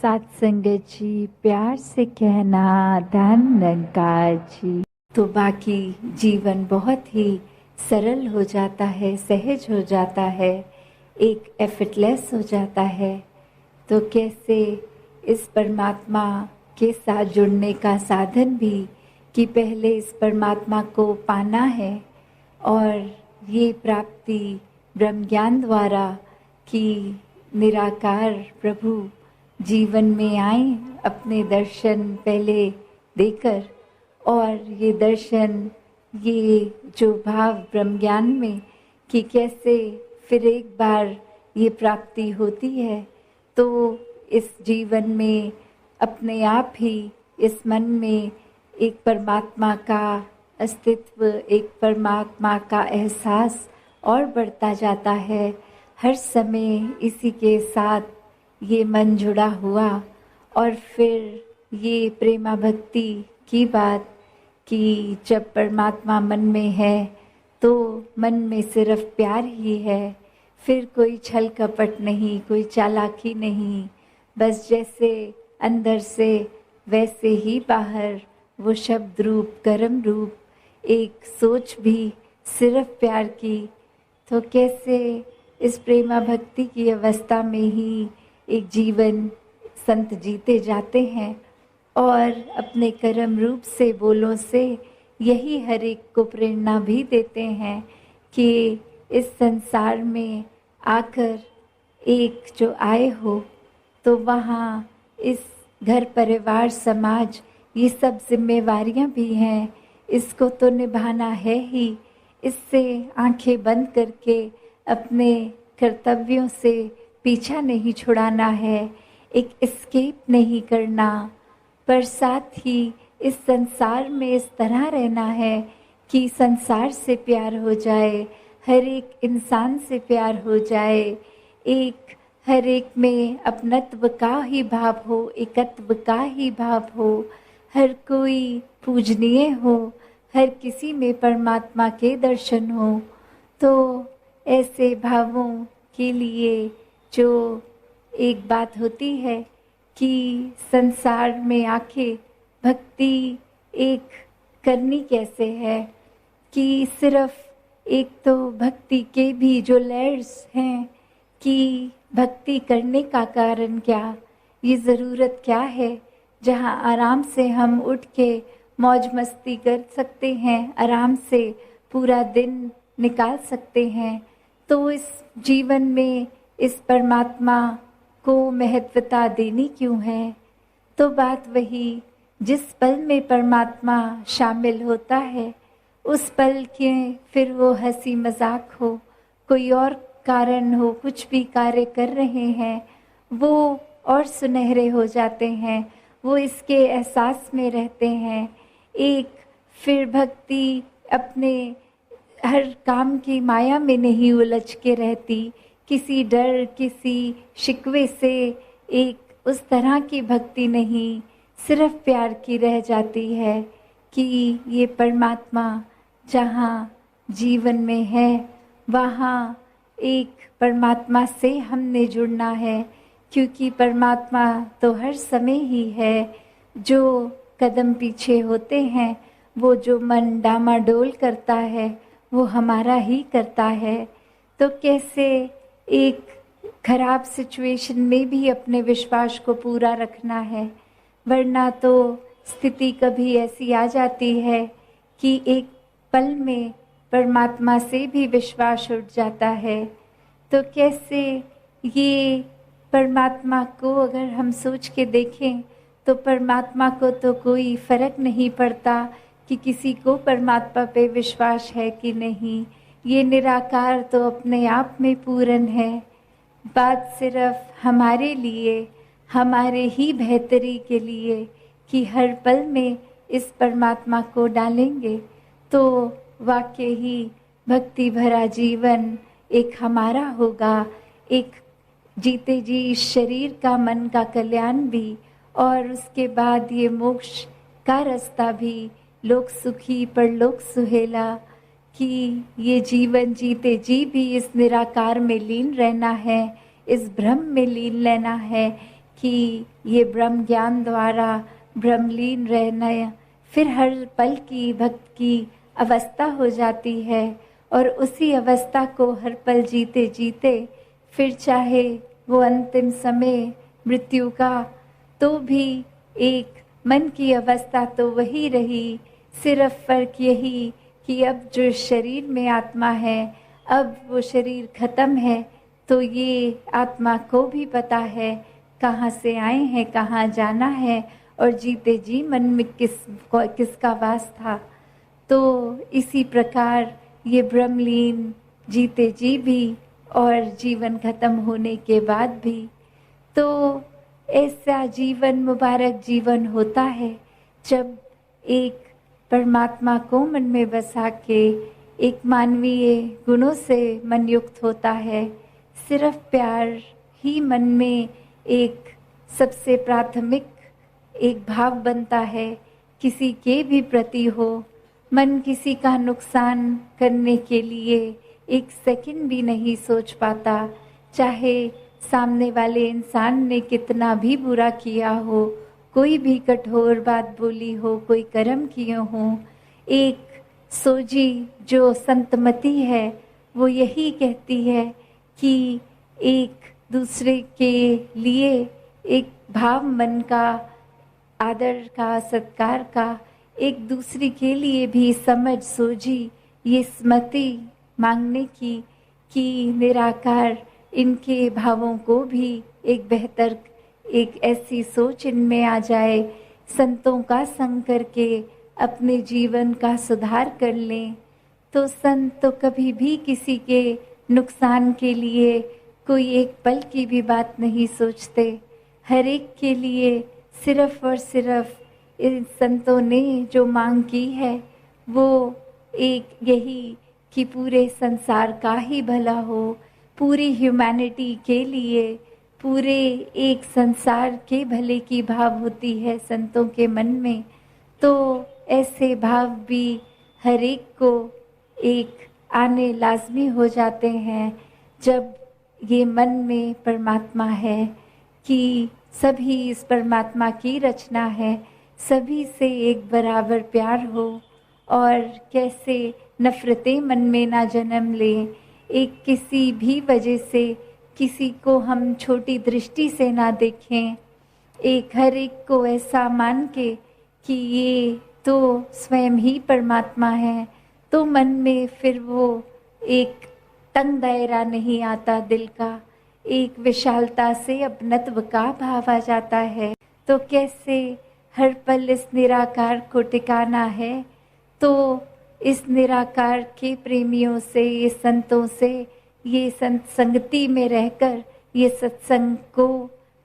सत्संगत जी, प्यार से कहना धन्यकार जी। तो बाकी जीवन बहुत ही सरल हो जाता है, सहज हो जाता है, एक एफर्टलेस हो जाता है। तो कैसे इस परमात्मा के साथ जुड़ने का साधन भी कि पहले इस परमात्मा को पाना है और ये प्राप्ति ब्रह्म ज्ञान द्वारा कि निराकार प्रभु जीवन में आए अपने दर्शन पहले देकर, और ये दर्शन, ये जो भाव ब्रह्म ज्ञान में कि कैसे फिर एक बार ये प्राप्ति होती है, तो इस जीवन में अपने आप ही इस मन में एक परमात्मा का अस्तित्व, एक परमात्मा का एहसास और बढ़ता जाता है। हर समय इसी के साथ ये मन जुड़ा हुआ, और फिर ये प्रेमा भक्ति की बात कि जब परमात्मा मन में है तो मन में सिर्फ प्यार ही है, फिर कोई छल कपट नहीं, कोई चालाकी नहीं, बस जैसे अंदर से वैसे ही बाहर वो शब्द रूप कर्म रूप एक सोच भी सिर्फ प्यार की। तो कैसे इस प्रेमा भक्ति की अवस्था में ही एक जीवन संत जीते जाते हैं और अपने कर्म रूप से बोलों से यही हर एक को प्रेरणा भी देते हैं कि इस संसार में आकर एक जो आए हो तो वहाँ इस घर परिवार समाज ये सब जिम्मेवारियाँ भी हैं, इसको तो निभाना है ही। इससे आंखें बंद करके अपने कर्तव्यों से पीछा नहीं छुड़ाना है, एक एस्केप नहीं करना, पर साथ ही इस संसार में इस तरह रहना है कि संसार से प्यार हो जाए, हर एक इंसान से प्यार हो जाए, एक हर एक में अपनत्व का ही भाव हो, एकत्व का ही भाव हो, हर कोई पूजनीय हो, हर किसी में परमात्मा के दर्शन हो। तो ऐसे भावों के लिए जो एक बात होती है कि संसार में आके भक्ति एक करनी कैसे है, कि सिर्फ एक तो भक्ति के भी जो लेयर्स हैं कि भक्ति करने का कारण क्या, ये ज़रूरत क्या है, जहाँ आराम से हम उठ के मौज मस्ती कर सकते हैं, आराम से पूरा दिन निकाल सकते हैं। तो इस जीवन में इस परमात्मा को महत्वता देनी क्यों है? तो बात वही, जिस पल में परमात्मा शामिल होता है उस पल के फिर वो हंसी मजाक हो, कोई और कारण हो, कुछ भी कार्य कर रहे हैं वो और सुनहरे हो जाते हैं, वो इसके एहसास में रहते हैं। एक फिर भक्ति अपने हर काम की माया में नहीं उलझ के रहती, किसी डर किसी शिकवे से एक उस तरह की भक्ति नहीं, सिर्फ प्यार की रह जाती है कि ये परमात्मा जहाँ जीवन में है वहाँ एक परमात्मा से हमने जुड़ना है, क्योंकि परमात्मा तो हर समय ही है। जो कदम पीछे होते हैं, वो जो मन डामाडोल करता है वो हमारा ही करता है। तो कैसे एक खराब सिचुएशन में भी अपने विश्वास को पूरा रखना है, वरना तो स्थिति कभी ऐसी आ जाती है कि एक पल में परमात्मा से भी विश्वास उठ जाता है। तो कैसे ये परमात्मा को अगर हम सोच के देखें तो परमात्मा को तो कोई फर्क नहीं पड़ता कि किसी को परमात्मा पे विश्वास है कि नहीं, ये निराकार तो अपने आप में पूर्ण है। बात सिर्फ हमारे लिए, हमारे ही बेहतरी के लिए कि हर पल में इस परमात्मा को डालेंगे तो वाकई ही भक्ति भरा जीवन एक हमारा होगा, एक जीते जी इस शरीर का मन का कल्याण भी, और उसके बाद ये मोक्ष का रास्ता भी, लोक सुखी परलोक सुहेला, कि ये जीवन जीते जी भी इस निराकार में लीन रहना है, इस ब्रह्म में लीन लेना है कि ये ब्रह्म ज्ञान द्वारा ब्रह्मलीन रहना, फिर हर पल की भक्त की अवस्था हो जाती है। और उसी अवस्था को हर पल जीते जीते फिर चाहे वो अंतिम समय मृत्यु का, तो भी एक मन की अवस्था तो वही रही। सिर्फ फर्क यही कि अब जो शरीर में आत्मा है, अब वो शरीर खत्म है, तो ये आत्मा को भी पता है कहाँ से आए हैं, कहाँ जाना है, और जीते जी मन में किसका वास था। तो इसी प्रकार ये ब्रह्मलीन जीते जी भी और जीवन खत्म होने के बाद भी, तो ऐसा जीवन मुबारक जीवन होता है जब एक परमात्मा को मन में बसा के एक मानवीय गुणों से मन युक्त होता है। सिर्फ प्यार ही मन में एक सबसे प्राथमिक एक भाव बनता है, किसी के भी प्रति हो। मन किसी का नुकसान करने के लिए एक सेकंड भी नहीं सोच पाता, चाहे सामने वाले इंसान ने कितना भी बुरा किया हो, कोई भी कठोर बात बोली हो, कोई कर्म किए हो। एक सोजी जो संतमति है वो यही कहती है कि एक दूसरे के लिए एक भाव मन का, आदर का, सत्कार का, एक दूसरे के लिए भी समझ सोझी, ये स्मृति मांगने की कि निराकार इनके भावों को भी एक बेहतर, एक ऐसी सोच इनमें आ जाए, संतों का संग करके अपने जीवन का सुधार कर लें। तो संत तो कभी भी किसी के नुकसान के लिए कोई एक पल की भी बात नहीं सोचते। हर एक के लिए सिर्फ और सिर्फ इन संतों ने जो मांग की है वो एक यही कि पूरे संसार का ही भला हो, पूरी ह्यूमैनिटी के लिए, पूरे एक संसार के भले की भाव होती है संतों के मन में। तो ऐसे भाव भी हर एक को एक आने लाजमी हो जाते हैं जब ये मन में परमात्मा है कि सभी इस परमात्मा की रचना है, सभी से एक बराबर प्यार हो और कैसे नफरतें मन में ना जन्म लें। एक किसी भी वजह से किसी को हम छोटी दृष्टि से ना देखें, एक हर एक को ऐसा मान के कि ये तो स्वयं ही परमात्मा है, तो मन में फिर वो एक तंग दायरा नहीं आता दिल का, एक विशालता से अपनत्व का भाव आ जाता है। तो कैसे हर पल इस निराकार को टिकाना है, तो इस निराकार के प्रेमियों से, ये संतों से, ये संत संगति में रहकर ये सत्संग को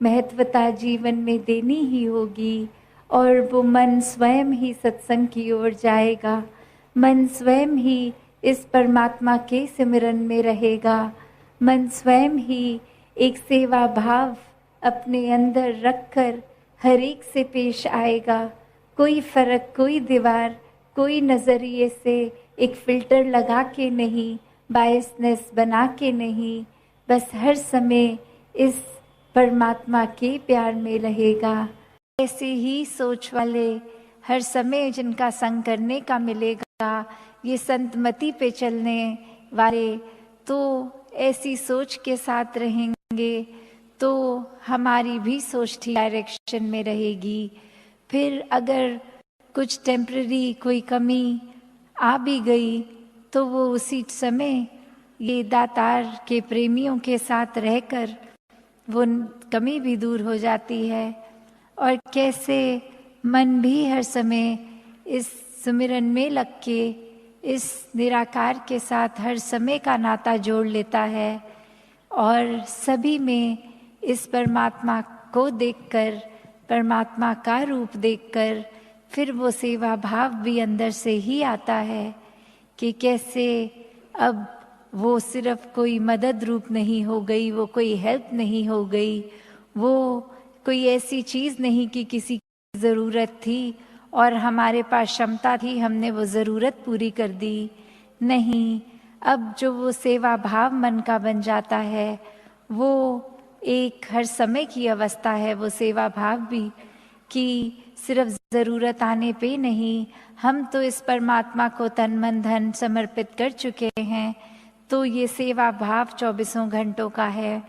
महत्वता जीवन में देनी ही होगी। और वो मन स्वयं ही सत्संग की ओर जाएगा, मन स्वयं ही इस परमात्मा के सिमरन में रहेगा, मन स्वयं ही एक सेवा भाव अपने अंदर रखकर हर एक से पेश आएगा। कोई फर्क, कोई दीवार, कोई नज़रिए से एक फिल्टर लगा के नहीं, बायसनेस बना के नहीं, बस हर समय इस परमात्मा के प्यार में रहेगा। ऐसे ही सोच वाले हर समय जिनका संग करने का मिलेगा, ये संतमति पे चलने वाले तो ऐसी सोच के साथ रहेंगे तो हमारी भी सोच ठीक डायरेक्शन में रहेगी। फिर अगर कुछ टेम्पररी कोई कमी आ भी गई तो वो उसी समय ये दातार के प्रेमियों के साथ रहकर वो कमी भी दूर हो जाती है। और कैसे मन भी हर समय इस सुमिरन में लग के इस निराकार के साथ हर समय का नाता जोड़ लेता है और सभी में इस परमात्मा को देखकर, परमात्मा का रूप देखकर फिर वो सेवा भाव भी अंदर से ही आता है कि कैसे अब वो सिर्फ कोई मदद रूप नहीं हो गई, वो कोई हेल्प नहीं हो गई, वो कोई ऐसी चीज़ नहीं कि किसी की ज़रूरत थी और हमारे पास क्षमता थी, हमने वो ज़रूरत पूरी कर दी। नहीं, अब जो वो सेवा भाव मन का बन जाता है वो एक हर समय की अवस्था है वो सेवा भाव भी, कि सिर्फ ज़रूरत आने पे नहीं, हम तो इस परमात्मा को तन मन धन समर्पित कर चुके हैं, तो ये सेवा भाव 24 घंटों का है।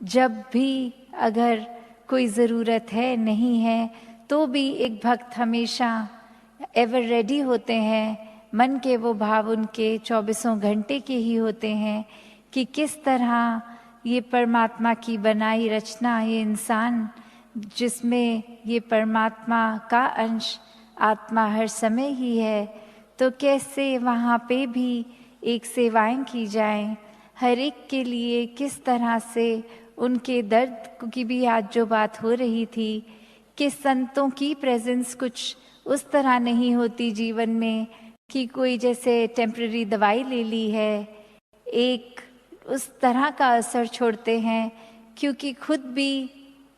जब भी अगर कोई ज़रूरत है नहीं है तो भी एक भक्त हमेशा एवर रेडी होते हैं। मन के वो भाव उनके 24 घंटे के ही होते हैं कि किस तरह ये परमात्मा की बनाई रचना, ये इंसान जिसमें ये परमात्मा का अंश आत्मा हर समय ही है, तो कैसे वहाँ पे भी एक सेवाएं की जाएं, हर एक के लिए किस तरह से उनके दर्द की भी आज जो बात हो रही थी कि संतों की प्रेजेंस कुछ उस तरह नहीं होती जीवन में कि कोई जैसे टेम्पररी दवाई ले ली है, एक उस तरह का असर छोड़ते हैं, क्योंकि खुद भी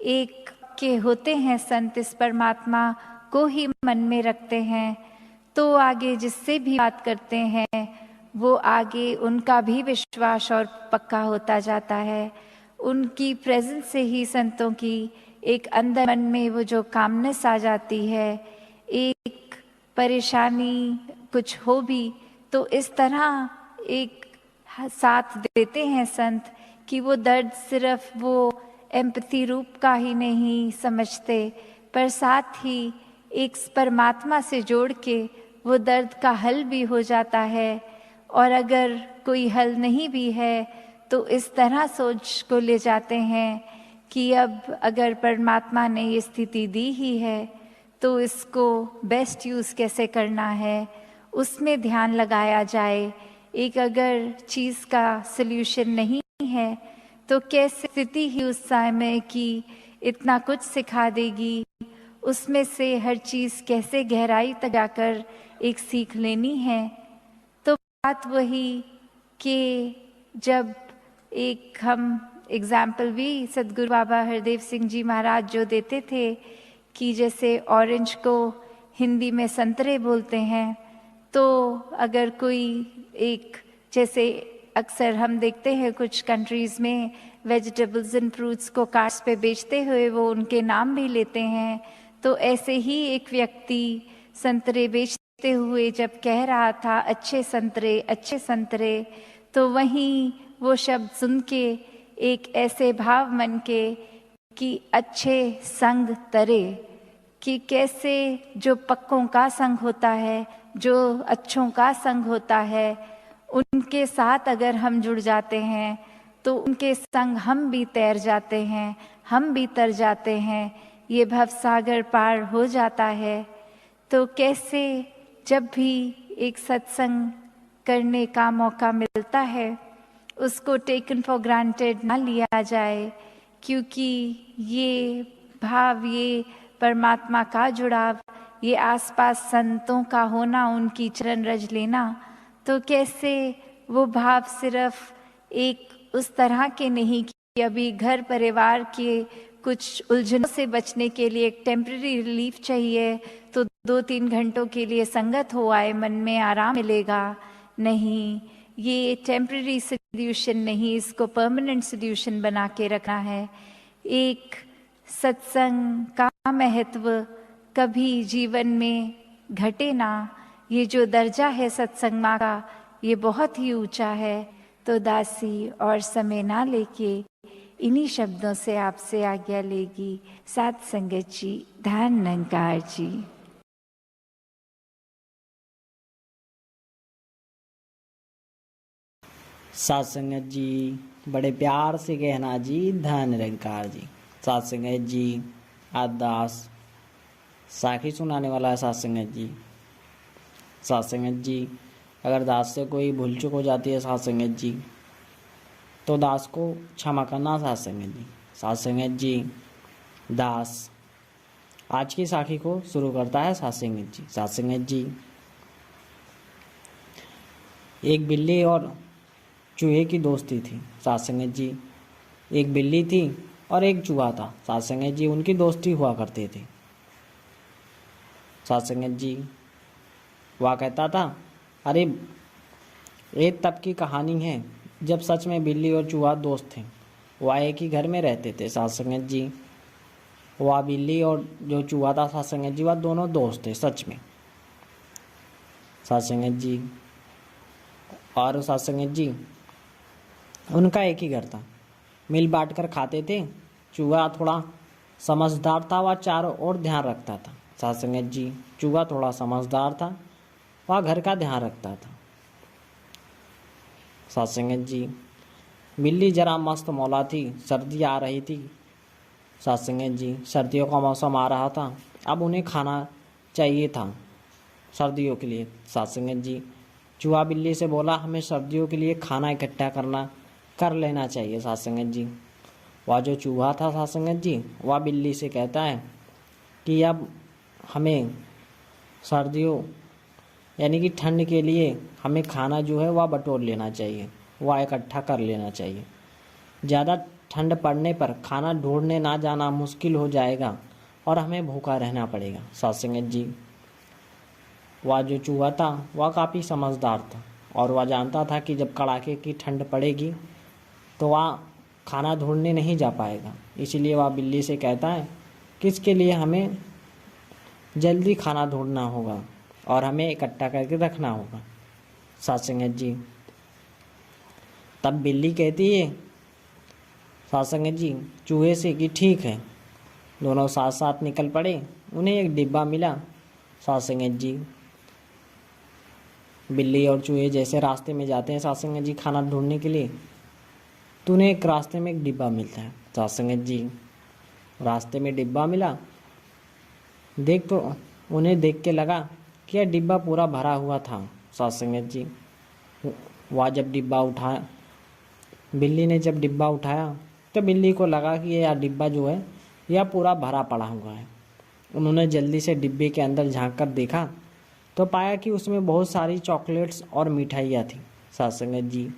एक के होते हैं संत, इस परमात्मा को ही मन में रखते हैं, तो आगे जिससे भी बात करते हैं वो आगे उनका भी विश्वास और पक्का होता जाता है। उनकी प्रेजेंस से ही संतों की एक अंदर मन में वो जो कामनेस आ जाती है, एक परेशानी कुछ हो भी तो इस तरह एक साथ देते हैं संत कि वो दर्द सिर्फ वो एम्पैथी रूप का ही नहीं समझते, पर साथ ही एक परमात्मा से जोड़ के वो दर्द का हल भी हो जाता है। और अगर कोई हल नहीं भी है तो इस तरह सोच को ले जाते हैं कि अब अगर परमात्मा ने ये स्थिति दी ही है तो इसको बेस्ट यूज़ कैसे करना है, उसमें ध्यान लगाया जाए। एक अगर चीज़ का सल्यूशन नहीं है तो कैसे स्थिति ही उस समय की इतना कुछ सिखा देगी, उसमें से हर चीज़ कैसे गहराई तक जाकर एक सीख लेनी है। तो बात वही कि जब एक हम एग्जाम्पल भी सदगुरु बाबा हरदेव सिंह जी महाराज जो देते थे कि जैसे ऑरेंज को हिंदी में संतरे बोलते हैं, तो अगर कोई एक जैसे अक्सर हम देखते हैं कुछ कंट्रीज़ में वेजिटेबल्स एंड फ्रूट्स को कार्ट्स पे बेचते हुए वो उनके नाम भी लेते हैं, तो ऐसे ही एक व्यक्ति संतरे बेचते हुए जब कह रहा था अच्छे संतरे अच्छे संतरे, तो वहीं वो शब्द सुन के एक ऐसे भाव मन के कि अच्छे संग तरे, कि कैसे जो पक्कों का संग होता है, जो अच्छों का संग होता है, उनके साथ अगर हम जुड़ जाते हैं तो उनके संग हम भी तैर जाते हैं, हम भी तर जाते हैं, ये भवसागर पार हो जाता है। तो कैसे जब भी एक सत्संग करने का मौका मिलता है उसको टेकन फॉर ग्रांटेड ना लिया जाए, क्योंकि ये भाव, ये परमात्मा का जुड़ाव, ये आसपास संतों का होना, उनकी चरण रज लेना, तो कैसे वो भाव सिर्फ एक उस तरह के नहीं कि अभी घर परिवार के कुछ उलझनों से बचने के लिए एक टेम्पररी रिलीफ चाहिए तो 2-3 घंटों के लिए संगत हो आए, मन में आराम मिलेगा। नहीं, ये टेम्पररी सॉल्यूशन नहीं, इसको परमानेंट सॉल्यूशन बना के रखना है। एक सत्संग का महत्व कभी जीवन में घटे ना, ये जो दर्जा है सत्संग का ये बहुत ही ऊंचा है। तो दासी और समय ना लेके इन्हीं शब्दों से आपसे आज्ञा लेगी सात संगत जी, ध्यान निरंकार जी। सात संगत जी बड़े प्यार से कहना जी, धन निरंकार जी। सात संगत जी आज दास साखी सुनाने वाला है। सात संगत जी, सात संगत जी अगर दास से कोई भूल चूक हो जाती है सात संगत जी, तो दास को क्षमा करना। सात संगत जी, सात संगत जी दास आज की साखी को शुरू करता है। सात संगत जी, सात संगत जी एक बिल्ली और चूहे की दोस्ती थी। सात संगत जी एक बिल्ली थी और एक चूहा था। सात संगत जी उनकी दोस्ती हुआ करते थे। सात संगत जी वह कहता था, अरे एक तब की कहानी है जब सच में बिल्ली और चूहा दोस्त थे। वह एक ही घर में रहते थे साथ संगत जी। वह बिल्ली और जो चूहा था साथ संगत जी, वह दोनों दोस्त थे सच में साथ संगत जी। और साथ संगत जी उनका एक ही घर था, मिल बांट कर खाते थे। चूहा थोड़ा समझदार था, वह चारों ओर ध्यान रखता था साथ संगत जी। चूहा थोड़ा समझदार था, वह घर का ध्यान रखता था साथ संगत जी। बिल्ली जरा मस्त मौला थी। सर्दी आ रही थी साथ संगत जी, सर्दियों का मौसम आ रहा था। अब उन्हें खाना चाहिए था सर्दियों के लिए साथ संगत जी। चूहा बिल्ली से बोला, हमें सर्दियों के लिए खाना इकट्ठा कर लेना चाहिए साथ संगत जी। वह जो चूहा था साथ संगत जी, वह बिल्ली से कहता है कि अब हमें सर्दियों यानी कि ठंड के लिए हमें खाना जो है वह बटोर लेना चाहिए, वह इकट्ठा कर लेना चाहिए। ज़्यादा ठंड पड़ने पर खाना ढूंढने ना जाना मुश्किल हो जाएगा और हमें भूखा रहना पड़ेगा साथ संगत जी। वह जो चूहा था वह काफ़ी समझदार था और वह जानता था कि जब कड़ाके की ठंड पड़ेगी तो वह खाना ढूंढने नहीं जा पाएगा। इसीलिए वह बिल्ली से कहता है कि इसके लिए हमें जल्दी खाना ढूंढना होगा और हमें इकट्ठा करके रखना होगा साथ संगत जी। तब बिल्ली कहती है साथ संगत जी चूहे से कि ठीक है। दोनों साथ साथ निकल पड़े। उन्हें एक डिब्बा मिला साथ संगत जी। बिल्ली और चूहे जैसे रास्ते में जाते हैं साथ संगत जी खाना ढूंढने के लिए, तो उन्हें एक रास्ते में एक डिब्बा मिलता है साथ संगत जी। रास्ते में डिब्बा मिला, उन्हें देख के लगा कि यह डिब्बा पूरा भरा हुआ था साथ संगत जी। वह जब डिब्बा उठाया, बिल्ली ने जब डिब्बा उठाया तो बिल्ली को लगा कि यह डिब्बा जो है यह पूरा भरा पड़ा हुआ है। उन्होंने जल्दी से डिब्बे के अंदर झांक कर देखा तो पाया कि उसमें बहुत सारी चॉकलेट्स और मिठाइयाँ थी साथ संगत जी।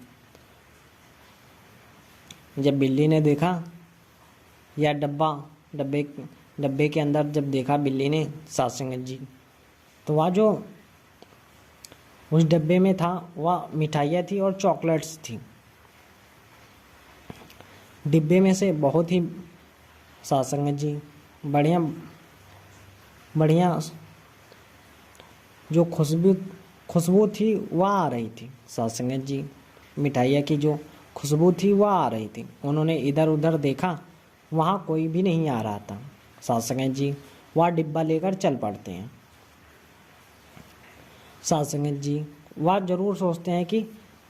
जब बिल्ली ने देखा यह डब्बे के अंदर जब देखा बिल्ली ने साथ संगत जी, तो वह जो उस डब्बे में था वह मिठाइयाँ थी और चॉकलेट्स थी। डिब्बे में से बहुत ही साथ संगत जी बढ़िया बढ़िया जो खुशबू थी वह आ रही थी साथ संगत जी। मिठाइयाँ की जो खुशबू थी वह आ रही थी। उन्होंने इधर उधर देखा, वहाँ कोई भी नहीं आ रहा था साथ संगत जी। वह डिब्बा लेकर चल पड़ते हैं साथ संगत जी। वह जरूर सोचते हैं कि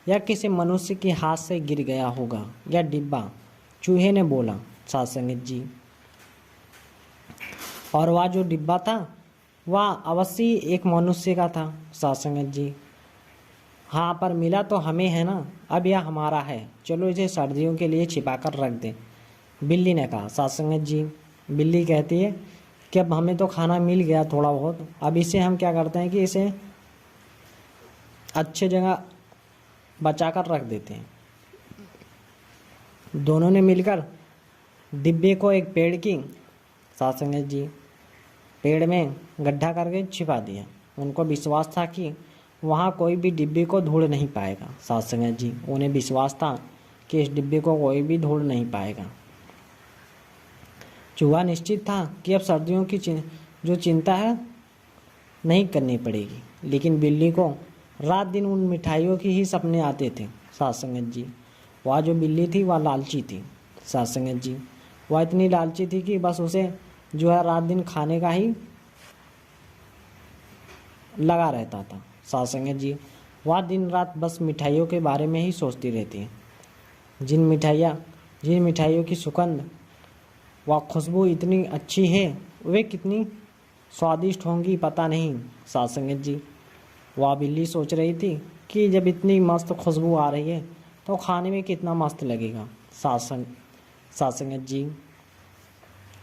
यह किसी मनुष्य के हाथ से गिर गया होगा यह डिब्बा, चूहे ने बोला साथ संगत जी। और वह जो डिब्बा था वह अवश्य एक मनुष्य का था साथ संगत जी। हाँ पर मिला तो हमें है ना, अब यह हमारा है, चलो इसे सर्दियों के लिए छिपा कर रख दें, बिल्ली ने कहा साथ संगत जी। बिल्ली कहती है कि अब हमें तो खाना मिल गया थोड़ा बहुत, अब इसे हम क्या करते हैं कि इसे अच्छे जगह बचा कर रख देते हैं। दोनों ने मिलकर डिब्बे को एक पेड़ की साथ संगत जी पेड़ में गड्ढा करके छिपा दिया। उनको विश्वास था कि वहाँ कोई भी डिब्बे को ढूंढ नहीं पाएगा साथ संगत जी। उन्हें विश्वास था कि इस डिब्बे को कोई भी ढूंढ नहीं पाएगा। चूहा निश्चित था कि अब सर्दियों की जो चिंता है नहीं करनी पड़ेगी, लेकिन बिल्ली को रात दिन उन मिठाइयों की ही सपने आते थे साथ संगत जी। वह जो बिल्ली थी वह लालची थी साथ संगत जी। वह इतनी लालची थी कि बस उसे जो है रात दिन खाने का ही लगा रहता था साथ संगत जी। वह दिन रात बस मिठाइयों के बारे में ही सोचती रहती है। जिन मिठाइयों की सुगंध व खुशबू इतनी अच्छी है, वे कितनी स्वादिष्ट होंगी पता नहीं साथ संगत जी। वह बिल्ली सोच रही थी कि जब इतनी मस्त खुशबू आ रही है तो खाने में कितना मस्त लगेगा साथ संगत जी।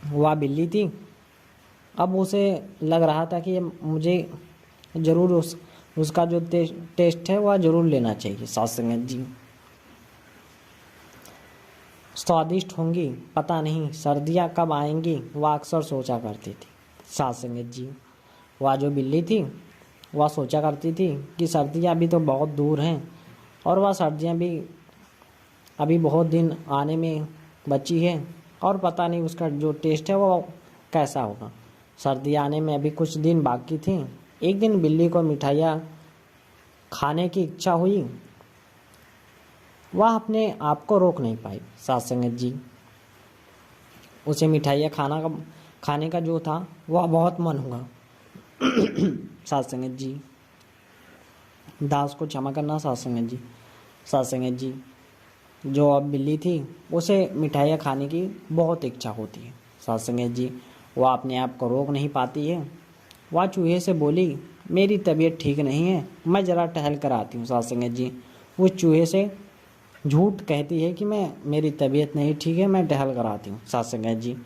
वह बिल्ली थी, अब उसे लग रहा था कि मुझे ज़रूर उसका जो टेस्ट है वह ज़रूर लेना चाहिए साथ संगत जी। स्वादिष्ट होंगी पता नहीं, सर्दियाँ कब आएंगी, वह अक्सर सोचा करती थी साथ संगत जी। वह जो बिल्ली थी वह सोचा करती थी कि सर्दियाँ अभी तो बहुत दूर हैं और वह सर्दियाँ भी अभी बहुत दिन आने में बची है और पता नहीं उसका जो टेस्ट है वो कैसा होगा। सर्दी आने में अभी कुछ दिन बाकी थी। एक दिन बिल्ली को मिठाइयाँ खाने की इच्छा हुई। वह अपने आप को रोक नहीं पाई साथ संगत जी। उसे मिठाइयाँ खाने का जो था वह बहुत मन हुआ। साथ संगत जी, दास को क्षमा करना साथ संगत जी। साथ संगत जी, जो अब बिल्ली थी उसे मिठाइयाँ खाने की बहुत इच्छा होती है साथ संगत जी। वह अपने आप को रोक नहीं पाती है। वह चूहे से बोली, मेरी तबीयत ठीक नहीं है, मैं ज़रा टहल कर आती हूँ साथ संगत जी। वो चूहे से झूठ कहती है कि मेरी तबीयत नहीं ठीक है, मैं टहल कर आती हूँ साथ संगत जी।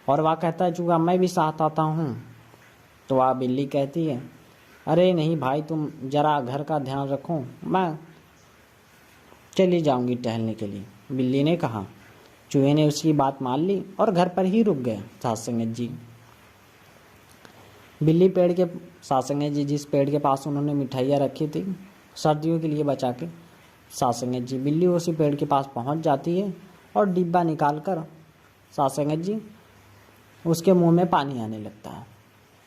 और वह कहता है चूहा, मैं भी साथ आता हूँ। तो वह बिल्ली कहती है, अरे नहीं भाई, तुम ज़रा घर का ध्यान रखो, मैं चली जाऊंगी टहलने के लिए, बिल्ली ने कहा। चूहे ने उसकी बात मान ली और घर पर ही रुक गया साथ संगत जी। बिल्ली पेड़ के साथ संगत जी, जिस पेड़ के पास उन्होंने मिठाइयाँ रखी थी सर्दियों के लिए बचा के साथ संगत जी, बिल्ली उसी पेड़ के पास पहुंच जाती है और डिब्बा निकाल कर साथ संगत जी उसके मुंह में पानी आने लगता है।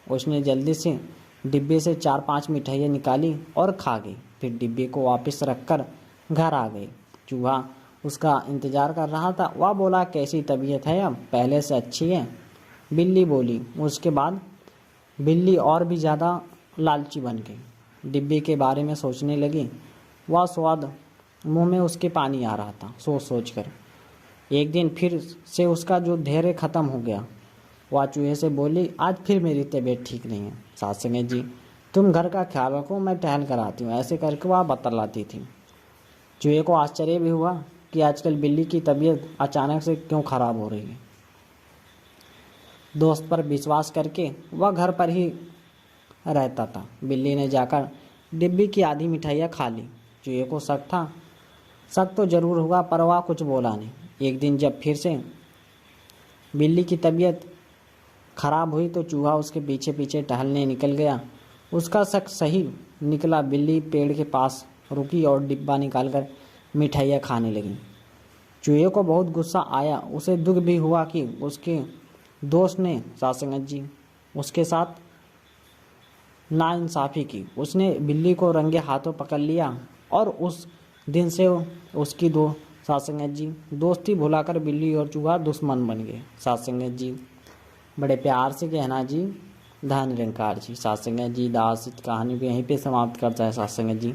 उसने जल्दी से डिब्बे से 4-5 मिठाइयाँ निकाली और खा गई। फिर डिब्बे को वापस रखकर घर आ गई। चूहा उसका इंतज़ार कर रहा था। वह बोला, कैसी तबीयत है अब, पहले से अच्छी है? बिल्ली बोली। उसके बाद बिल्ली और भी ज़्यादा लालची बन गई। डिब्बे के बारे में सोचने लगी। वह स्वाद मुंह में उसके पानी आ रहा था सोच सोच कर। एक दिन फिर से उसका जो धैर्य ख़त्म हो गया। वह चूहे से बोली, आज फिर मेरी तबीयत ठीक नहीं है साथ संगत जी, तुम घर का ख्याल रखो, मैं टहल कर आती हूँ। ऐसे करके वह बतलाती थी। चूहे को आश्चर्य भी हुआ कि आजकल बिल्ली की तबीयत अचानक से क्यों खराब हो रही है। दोस्त पर विश्वास करके वह घर पर ही रहता था। बिल्ली ने जाकर डिब्बी की आधी मिठाइयाँ खा ली। चूहे को शक था, शक तो जरूर हुआ, पर वह कुछ बोला नहीं। एक दिन जब फिर से बिल्ली की तबीयत खराब हुई तो चूहा उसके पीछे पीछे टहलने निकल गया। उसका शक सही निकला। बिल्ली पेड़ के पास रुकी और डिब्बा निकालकर मिठाइयाँ खाने लगी। चूहे को बहुत गुस्सा आया। उसे दुख भी हुआ कि उसके दोस्त ने साथ संगत जी उसके साथ नाइंसाफ़ी की। उसने बिल्ली को रंगे हाथों पकड़ लिया और उस दिन से उसकी साथ संगत जी दोस्ती भुलाकर बिल्ली और चूहा दुश्मन बन गए साथ संगत जी। बड़े प्यार से कहना जी, धन निरंकार जी। साथ संगत जी, दास कहानी को यहीं पे समाप्त करता है साथ संगत जी।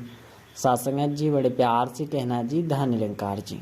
साथ संगत जी, बड़े प्यार से कहना जी, धन निरंकार जी।